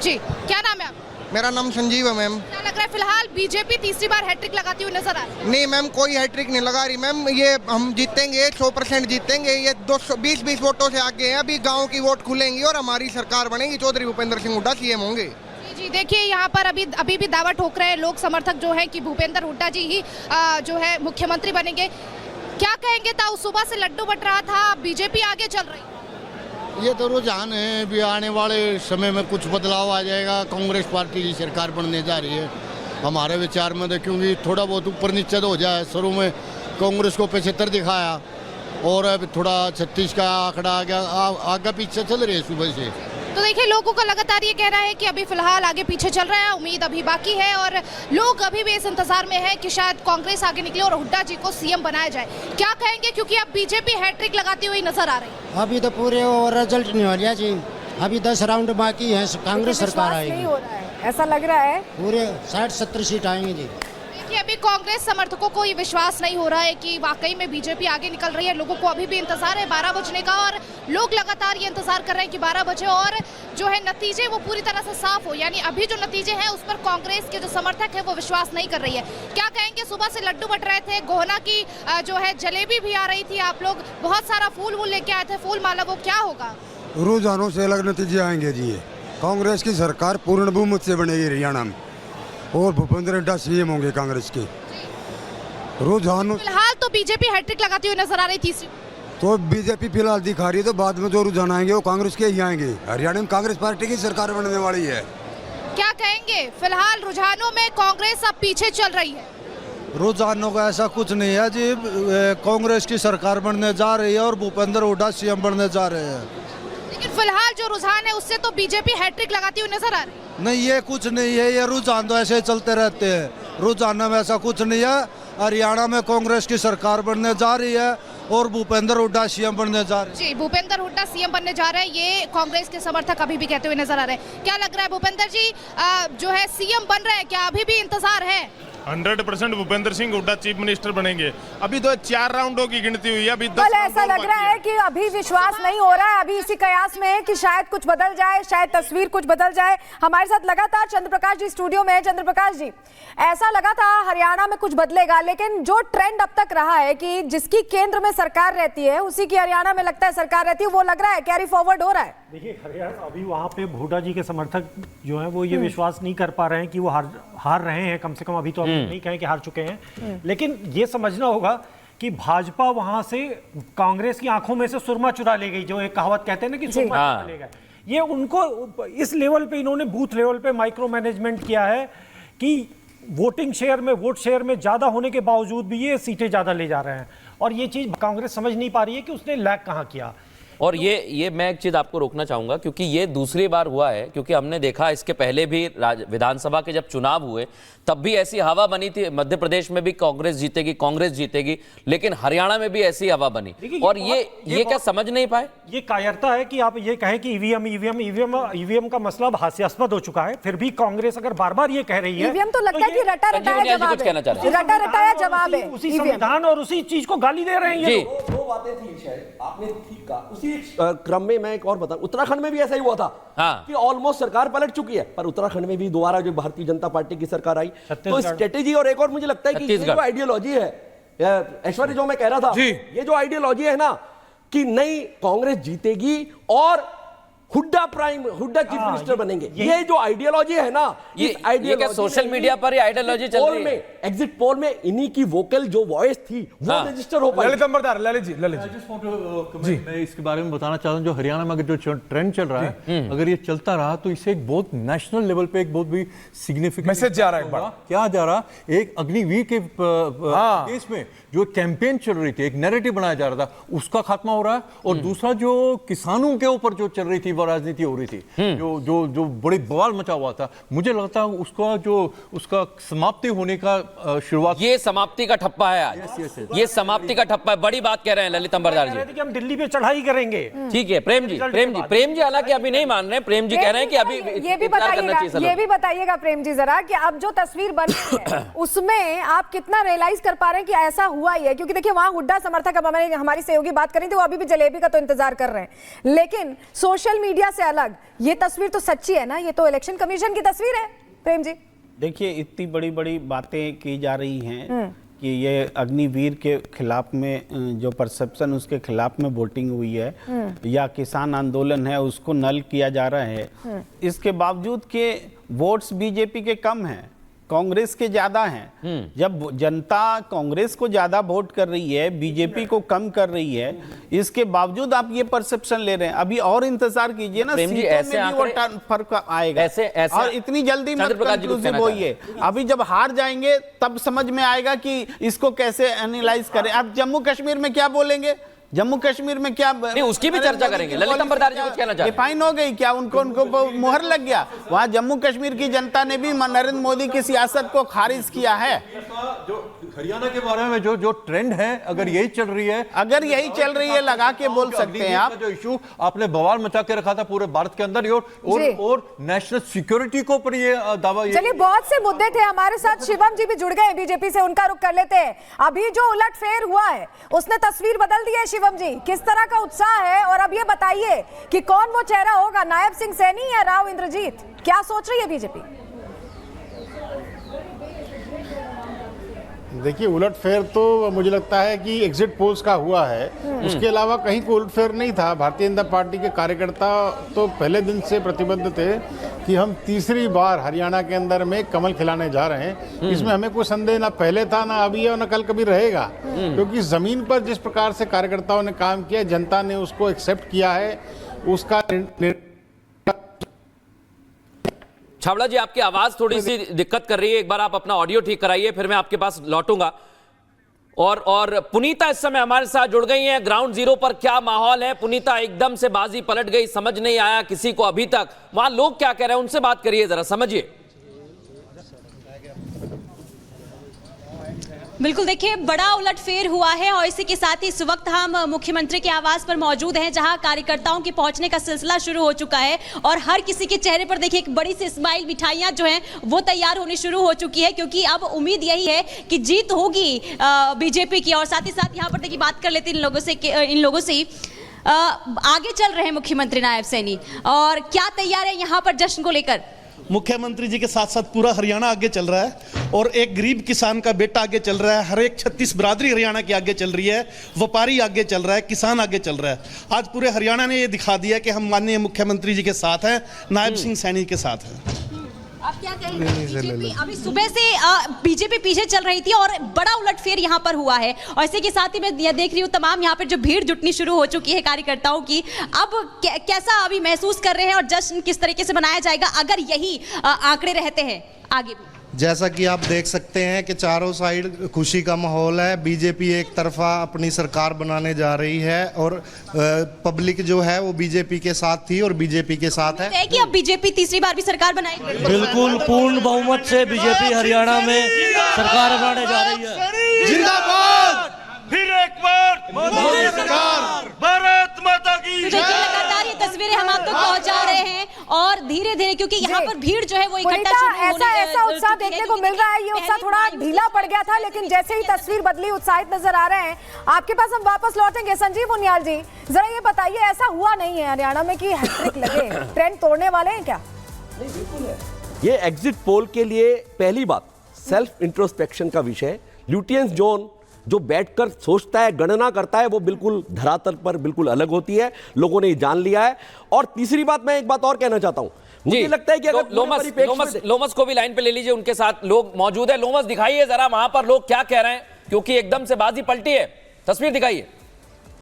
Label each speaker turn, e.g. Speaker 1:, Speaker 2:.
Speaker 1: जी, क्या नाम है आपका?
Speaker 2: मेरा नाम संजीव है मैम।
Speaker 1: क्या लग रहा है फिलहाल बीजेपी तीसरी बार हैट्रिक लगाती हुई नजर आ रही है?
Speaker 2: नहीं मैम, कोई हैट्रिक नहीं लगा रही मैम। ये हम जीतेंगे, 100% जीतेंगे। ये 220 वोटों से आगे हैं। अभी गांव की वोट खुलेंगी और हमारी सरकार बनेगी। चौधरी भूपेंद्र सिंह हुड्डा सीएम होंगे।
Speaker 1: जी देखिए, यहाँ पर अभी भी दावा ठोक रहे हैं लोग समर्थक जो है कि भूपेंद्र हुड्डा जी ही जो है मुख्यमंत्री बनेंगे। क्या कहेंगे? था सुबह से लड्डू बट रहा था, बीजेपी आगे चल रही है।
Speaker 3: ये तो रुझान है, भी आने वाले समय में कुछ बदलाव आ जाएगा। कांग्रेस पार्टी की सरकार बनने जा रही है हमारे विचार में, तो क्योंकि थोड़ा बहुत ऊपर नीचे तो हो जाए। शुरू में कांग्रेस को 75 दिखाया और अब थोड़ा 36 का आंकड़ा आ गया, आगे पीछे चल रही है सुबह से।
Speaker 1: तो देखिए, लोगों का लगातार ये कहना है कि अभी फिलहाल आगे पीछे चल रहा है, उम्मीद अभी बाकी है और लोग अभी भी इस इंतजार में है कि शायद कांग्रेस आगे निकले और हुड्डा जी को सीएम बनाया जाए। क्या कहेंगे, क्योंकि अब बीजेपी हैट्रिक लगाती हुई नजर आ रही है?
Speaker 4: अभी तो पूरे रिजल्ट नहीं हो रहा जी, अभी 10 राउंड बाकी है, कांग्रेस सरकार आएगी।
Speaker 1: नहीं हो रहा है, ऐसा लग रहा है
Speaker 4: पूरे 60-70 सीट आएंगे जी।
Speaker 1: कि अभी कांग्रेस समर्थकों को ये विश्वास नहीं हो रहा है कि वाकई में बीजेपी आगे निकल रही है। लोगों को अभी भी इंतजार है 12 बजने का और लोग लगातार ये इंतजार कर रहे हैं कि 12 बजे और जो है नतीजे वो पूरी तरह से साफ हो। यानी अभी जो नतीजे हैं उस पर कांग्रेस के जो समर्थक है वो विश्वास नहीं कर रही है। क्या कहेंगे? सुबह से लड्डू बट रहे थे, गोहना की जो है जलेबी भी आ रही थी, आप लोग बहुत सारा फूल लेके आए थे, फूल माला, वो क्या होगा?
Speaker 5: रुझानों से अलग नतीजे आएंगे जी। कांग्रेस की सरकार पूर्ण बहुमत से बनेगी हरियाणा में और भूपेंद्र हुड्डा सीएम होंगे कांग्रेस के। रुझान
Speaker 1: फिलहाल तो बीजेपी हैट्रिक लगाती हुई नजर आ रही तीसरी।
Speaker 5: तो बीजेपी फिलहाल दिखा रही है, तो बाद में जो रुझान आएंगे वो कांग्रेस के ही आएंगे। हरियाणा में कांग्रेस पार्टी की सरकार बनने वाली है।
Speaker 1: क्या कहेंगे? फिलहाल रुझानों में कांग्रेस अब पीछे चल रही है।
Speaker 6: रुझानों का ऐसा कुछ नहीं है जी, कांग्रेस की सरकार बनने जा रही है और भूपेंद्र हुड्डा सीएम बनने जा रहे हैं।
Speaker 1: लेकिन फिलहाल जो रुझान है उससे तो बीजेपी हैट्रिक लगाती हुई नजर आ रही है।
Speaker 6: नहीं, ये कुछ नहीं है, ये रुझान तो ऐसे चलते रहते हैं। रुझान में ऐसा कुछ नहीं है। हरियाणा में कांग्रेस की सरकार बनने जा रही है और भूपेंद्र हुड्डा सीएम बनने जा रहे हैं।
Speaker 1: जी, भूपेंद्र हुड्डा सीएम बनने जा रहे हैं, ये कांग्रेस के समर्थक अभी भी कहते हुए नजर आ रहे हैं। क्या लग रहा है भूपेंद्र जी जो है सीएम बन रहे हैं, क्या अभी भी इंतजार है?
Speaker 7: 100% भूपेंद्र सिंह हुड्डा चीफ मिनिस्टर बनेंगे। अभी तो 4 राउंडों की गिनती हुई है, अभी 10
Speaker 8: ऐसा लग रहा है कि अभी विश्वास नहीं हो रहा है, अभी इसी कयास में है कि शायद कुछ बदल जाए, शायद तस्वीर कुछ बदल जाए। हमारे साथ लगातार चंद्र प्रकाश जी स्टूडियो में है। चंद्र प्रकाश जी, ऐसा लगा था हरियाणा में कुछ बदलेगा, लेकिन जो ट्रेंड अब तक रहा है कि जिसकी केंद्र में सरकार रहती है उसी की हरियाणा में लगता है सरकार रहती है, वो लग रहा है कैरी फॉरवर्ड हो रहा है।
Speaker 9: देखिए, हरियाणा अभी वहाँ पे हुड्डा जी के समर्थक जो हैं वो ये विश्वास नहीं कर पा रहे हैं कि वो हार रहे हैं। कम से कम अभी तो हम नहीं कहें कि हार चुके हैं, लेकिन ये समझना होगा कि भाजपा वहां से कांग्रेस की आंखों में से सुरमा चुरा ले गई। जो एक कहावत कहते हैं ना कि सुरमा चुरा ले गए, ये उनको इस लेवल पे इन्होंने बूथ लेवल पे माइक्रो मैनेजमेंट किया है कि वोटिंग शेयर में, वोट शेयर में ज्यादा होने के बावजूद भी ये सीटें ज्यादा ले जा रहे हैं। और ये चीज कांग्रेस समझ नहीं पा रही है कि उसने लैग कहां किया।
Speaker 10: और ये मैं एक चीज आपको रोकना चाहूंगा, क्योंकि ये दूसरी बार हुआ है। क्योंकि हमने देखा इसके पहले भी विधानसभा के जब चुनाव हुए तब भी ऐसी हवा बनी थी, मध्य प्रदेश में भी कांग्रेस जीतेगी, लेकिन हरियाणा में भी ऐसी हवा बनी। और ये क्या समझ नहीं पाए?
Speaker 9: ये कायरता है कि आप ये कहें कि ईवीएम का मसला अब हास्यास्पद हो चुका है, फिर भी कांग्रेस अगर बार बार ये कह रही है,
Speaker 8: ईवीएम तो लगता है कि रटा रटाया जवाब है,
Speaker 9: उसी संविधान और उसी चीज को गाली दे रहे हैं।
Speaker 11: दो बातें थी शायद, आपने ठीक कहा। उसी क्रम में मैं एक और बता, उत्तराखंड में भी ऐसा ही हुआ था कि ऑलमोस्ट सरकार पलट चुकी है, पर उत्तराखंड में भी दोबारा जो भारतीय जनता पार्टी की सरकार आई, तो स्ट्रेटेजी और एक और मुझे लगता है कि ये जो आइडियोलॉजी है, ऐश्वर्य जो मैं कह रहा था, ये जो आइडियोलॉजी है ना कि नहीं कांग्रेस जीतेगी और हुड्डा चीफ मिनिस्टर बनेंगे, ये जो आइडियोलॉजी है ना,
Speaker 10: ये क्या सोशल मीडिया पर ये आइडियोलॉजी चल रही है?
Speaker 11: एग्जिट पोल में इन्हीं की वोकल जो वॉइस थी वो रजिस्टर हो पाई।
Speaker 12: ललित जी मैं इसके बारे में बताना चाहता हूं, जो हरियाणा में अगर जो ट्रेंड चल रहा है, अगर ये चलता रहा तो इससे एक बहुत नेशनल लेवल पे एक बहुत भी सिग्निफिकेंट
Speaker 13: मैसेज जा रहा है।
Speaker 12: क्या जा रहा? एक अग्निवीर के केस में जो कैंपेन चल रही थी, एक नैरेटिव बनाया जा रहा था, उसका खात्मा हो रहा है। और दूसरा जो किसानों के ऊपर जो चल रही थी वो राजनीति हो रही थी, जो बड़ी बवाल मचा हुआ था, मुझे लगता है उसका समाप्ति होने का शुरुआत,
Speaker 10: ये समाप्ति का ठप्पा है आज। ये समाप्ति का ठप्पा है। बड़ी बात कह रहे हैं ललित अंबरदार जी
Speaker 9: कि हम दिल्ली पे चढ़ाई करेंगे।
Speaker 10: ठीक है, प्रेम जी हालांकि अभी नहीं मान रहे। प्रेम जी कह रहे हैं कि अभी
Speaker 8: ये भी बताइएगा प्रेम जी जरा कि अब जो तस्वीर बन रही है उसमें आप कितना रियलाइज कर पा रहे हैं कि ऐसा हुआ ही है। क्योंकि देखिए वहां हुड्डा समर्थक, अब हमारी सहयोगी बात करी थी, वो अभी भी जलेबी का तो इंतजार कर रहे हैं, लेकिन सोशल मीडिया से अलग, ये तस्वीर तो सच्ची है ना, ये तो इलेक्शन कमीशन की तस्वीर है। प्रेम जी
Speaker 13: देखिए, इतनी बड़ी बड़ी बातें की जा रही हैं कि ये अग्निवीर के खिलाफ में जो परसेप्शन उसके खिलाफ में वोटिंग हुई है या किसान आंदोलन है उसको नल किया जा रहा है। इसके बावजूद के वोट्स बीजेपी के कम हैं, कांग्रेस के ज्यादा हैं। जब जनता कांग्रेस को ज्यादा वोट कर रही है, बीजेपी को कम कर रही है, इसके बावजूद आप ये परसेप्शन ले रहे हैं। अभी और इंतजार कीजिए ना, सीटों में भी वो फर्क आएगा। ऐसे और इतनी जल्दी मत कंक्लूसिव होइए। अभी जब हार जाएंगे तब समझ में आएगा कि इसको कैसे एनालाइज करें। आप जम्मू कश्मीर में क्या बोलेंगे, जम्मू कश्मीर में क्या
Speaker 10: नहीं, उसकी भी चर्चा करेंगे। ललित अंबरदार जी कुछ कहना चाहते हैं?
Speaker 13: डिफाइन हो गई क्या, उनको मुहर लग गया? वहां जम्मू कश्मीर की जनता ने भी नरेंद्र मोदी की सियासत को खारिज किया है।
Speaker 12: जो हरियाणा के बारे में जो ट्रेंड है, अगर यही चल रही है,
Speaker 13: लगा के बोल सकते हैं आप।
Speaker 12: जो इशू आपने बवाल मचा के रखा था पूरे भारत के अंदर, और नेशनल सिक्योरिटी को पर ये दावा।
Speaker 8: चलिए, बहुत से मुद्दे थे। हमारे साथ शिवम जी भी जुड़ गए बीजेपी से, उनका रुख कर लेते हैं। अभी जो उलटफेर हुआ है उसने तस्वीर बदल दी है। शिवम जी, किस तरह का उत्साह है? और अब ये बताइए कि कौन वो चेहरा होगा, नायब सिंह सैनी या राव इंद्रजीत? क्या सोच रही है बीजेपी?
Speaker 14: देखिए, उलटफेर तो मुझे लगता है कि एग्जिट पोल्स का हुआ है, उसके अलावा कहीं कोई उलटफेर नहीं था। भारतीय जनता पार्टी के कार्यकर्ता तो पहले दिन से प्रतिबद्ध थे कि हम तीसरी बार हरियाणा के अंदर में कमल खिलाने जा रहे हैं। इसमें हमें कोई संदेह ना पहले था, ना अभी है और ना कल कभी रहेगा, क्योंकि जमीन पर जिस प्रकार से कार्यकर्ताओं ने काम किया, जनता ने उसको एक्सेप्ट किया है। उसका
Speaker 10: छाबड़ा जी, आपकी आवाज थोड़ी सी दिक्कत कर रही है, एक बार आप अपना ऑडियो ठीक कराइए, फिर मैं आपके पास लौटूंगा। और पुनीता इस समय हमारे साथ जुड़ गई हैं। ग्राउंड जीरो पर क्या माहौल है? पुनीता, एकदम से बाजी पलट गई, समझ नहीं आया किसी को अभी तक। वहां लोग क्या कह रहे हैं, उनसे बात करिए जरा, समझिए।
Speaker 15: बिल्कुल, देखिए, बड़ा उलटफेर हुआ है और इसी के साथ ही इस वक्त हम मुख्यमंत्री के आवास पर मौजूद हैं, जहां कार्यकर्ताओं के पहुंचने का सिलसिला शुरू हो चुका है और हर किसी के चेहरे पर देखिए एक बड़ी सी स्माइल, मिठाइयां जो हैं वो तैयार होनी शुरू हो चुकी है, क्योंकि अब उम्मीद यही है कि जीत होगी बीजेपी की। और साथ ही साथ यहाँ पर देखिए बात कर लेते हैं इन लोगों से आगे चल रहे हैं मुख्यमंत्री नायब सैनी, और क्या तैयार है यहाँ पर जश्न को लेकर?
Speaker 16: मुख्यमंत्री जी के साथ साथ पूरा हरियाणा आगे चल रहा है और एक गरीब किसान का बेटा आगे चल रहा है। हर एक 36 बिरादरी हरियाणा की आगे चल रही है, व्यापारी आगे चल रहा है, किसान आगे चल रहा है। आज पूरे हरियाणा ने ये दिखा दिया कि हम माननीय मुख्यमंत्री जी के साथ हैं, नायब सिंह सैनी के साथ हैं।
Speaker 15: आप क्या कहेंगे? बीजेपी अभी सुबह से बीजेपी पीछे चल रही थी और बड़ा उलटफेर यहाँ पर हुआ है, और इसी के साथ ही मैं देख रही हूँ तमाम यहाँ पर जो भीड़ जुटनी शुरू हो चुकी है कार्यकर्ताओं की। अब कैसा अभी महसूस कर रहे हैं और जश्न किस तरीके से मनाया जाएगा अगर यही आंकड़े रहते हैं आगे भी?
Speaker 17: जैसा कि आप देख सकते हैं कि चारों साइड खुशी का माहौल है। बीजेपी एक तरफा अपनी सरकार बनाने जा रही है और पब्लिक जो है वो बीजेपी के साथ थी और बीजेपी के साथ है
Speaker 15: कि अब बीजेपी तीसरी बार भी सरकार बनाएगी।
Speaker 18: बिल्कुल पूर्ण बहुमत से बीजेपी हरियाणा में सरकार बनाने जा रही है।
Speaker 16: जिंदाबाद, फिर एक बार मोदी सरकार, भारत माता की जय।
Speaker 15: लगातार ये तस्वीरें हम आप तक पहुंचा रहे हैं और धीरे धीरे, क्योंकि यहाँ पर भीड़ जो है वो इकट्ठा
Speaker 8: ऐसा उत्साह देखने को मिल रहा है। ये उत्साह थोड़ा ढीला पड़ गया था, लेकिन जैसे ही तस्वीर बदली उत्साहित नजर आ रहे हैं। आपके पास हम वापस लौटेंगे। संजीव उनियाल जी, जरा ये बताइए, ऐसा हुआ नहीं है हरियाणा में कि हैट्रिक लगे, ट्रेंड तोड़ने वाले हैं क्या?
Speaker 11: नहीं, बिल्कुल है। ये एग्जिट पोल के लिए पहली बात सेल्फ इंट्रोस्पेक्शन का विषय। ल्यूटियंस जोन जो बैठकर सोचता है, गणना करता है, वो बिल्कुल धरातल पर बिल्कुल अलग होती है। लोगों ने जान लिया है। और तीसरी बात, मैं एक बात और कहना चाहता हूं, मुझे लगता है कि अगर
Speaker 10: लोमस को भी लाइन पे ले लीजिए, उनके साथ लोग मौजूद है। लोमस, दिखाइए जरा वहां पर लोग क्या कह रहे हैं, क्योंकि एकदम से बाजी पलटी है। तस्वीर दिखाइए।